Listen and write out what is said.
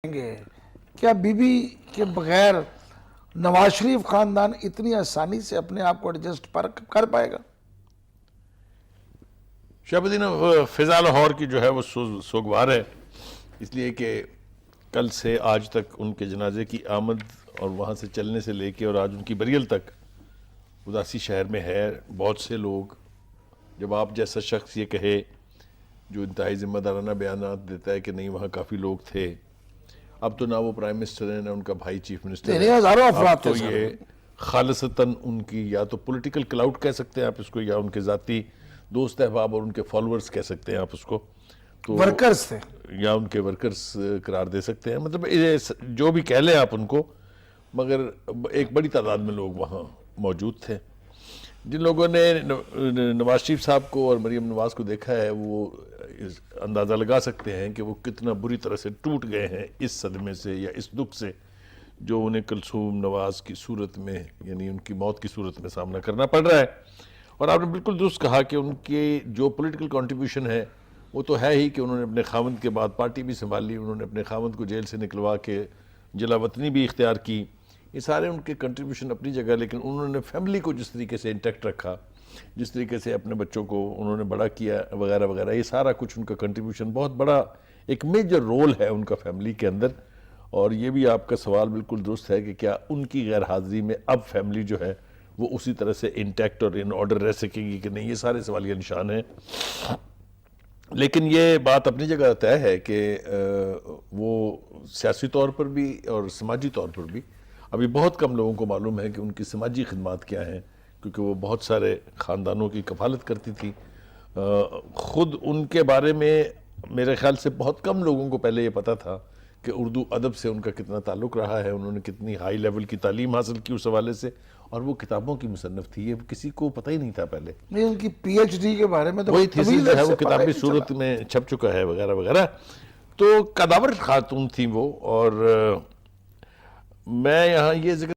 گے کیا be be کے بغیر نواز شریف خاندان اتنی آسانی سے اپنے آپ کو ایڈجسٹ کر پائے گا؟ شہاب الدین فضا لاہور کی جو ہے وہ سوگوار ہے، اس لیے کہ کل سے آج تک ان کے جنازے کی آمد اور وہاں سے چلنے سے لے کے اور آج ان کی بریل تک اداسی شہر میں ہے۔ بہت سے لوگ، جب آپ جیسا شخص یہ کہے جو انتہائی ذمہ دارانہ بیانات دیتا ہے کہ نہیں وہاں کافی لوگ تھے، اب تو نہ وہ پرائم منسٹر ہیں نہ ان کا بھائی چیف منسٹر ہے، ہزاروں اب افراد تو تھے سر۔ یہ خالصتاً ان کی یا تو پولیٹیکل کلاؤڈ کہہ سکتے ہیں آپ اس کو، یا ان کے ذاتی دوست احباب اور ان کے فالورز کہہ سکتے ہیں آپ اس کو، تو ورکرز تھے، یا ان کے ورکرز قرار دے سکتے ہیں، مطلب جو بھی کہہ لیں آپ ان کو، مگر ایک بڑی تعداد میں لوگ وہاں موجود تھے۔ جن لوگوں نے نواز شریف صاحب کو اور مریم نواز کو دیکھا ہے وہ اندازہ لگا سکتے ہیں کہ وہ کتنا بری طرح سے ٹوٹ گئے ہیں اس صدمے سے یا اس دکھ سے جو انہیں کلثوم نواز کی صورت میں، یعنی ان کی موت کی صورت میں سامنا کرنا پڑ رہا ہے۔ اور آپ نے بالکل درست کہا کہ ان کے جو پولیٹیکل کنٹریبیوشن ہے وہ تو ہے ہی کہ انہوں نے اپنے خاوند کے بعد پارٹی بھی سنبھالی، انہوں نے اپنے خاوند کو جیل سے نکلوا کے جلا وطنی بھی اختیار کی، یہ سارے ان کے کنٹریبیوشن اپنی جگہ، لیکن انہوں نے فیملی کو جس طریقے سے انٹیکٹ رکھا، جس طریقے سے اپنے بچوں کو انہوں نے بڑا کیا وغیرہ وغیرہ، یہ سارا کچھ ان کا کنٹریبیوشن بہت بڑا ایک میجر رول ہے ان کا فیملی کے اندر۔ اور یہ بھی آپ کا سوال بالکل درست ہے کہ کیا ان کی غیر حاضری میں اب فیملی جو ہے وہ اسی طرح سے انٹیکٹ اور ان آرڈر رہ سکے گی کہ نہیں، یہ سارے سوالیہ نشان ہیں۔ لیکن یہ بات اپنی جگہ طے ہے کہ وہ سیاسی طور پر بھی اور سماجی طور پر بھی ابھی بہت کم لوگوں کو معلوم ہے کہ ان کی سماجی خدمات کیا ہیں، کیونکہ وہ بہت سارے خاندانوں کی کفالت کرتی تھی۔ خود ان کے بارے میں میرے خیال سے بہت کم لوگوں کو پہلے یہ پتا تھا کہ اردو ادب سے ان کا کتنا تعلق رہا ہے، انہوں نے کتنی ہائی لیول کی تعلیم حاصل کی اس حوالے سے، اور وہ کتابوں کی مصنف تھی، یہ کسی کو پتہ ہی نہیں تھا پہلے۔ نہیں ان کی پی ایچ ڈی کے بارے میں تو وہی تھیسس جو ہے وہ کتابی چلا۔ صورت میں چھپ چکا ہے وغیرہ وغیرہ، تو قداور خاتون تھیں وہ۔ اور میں یہاں یہ ذکر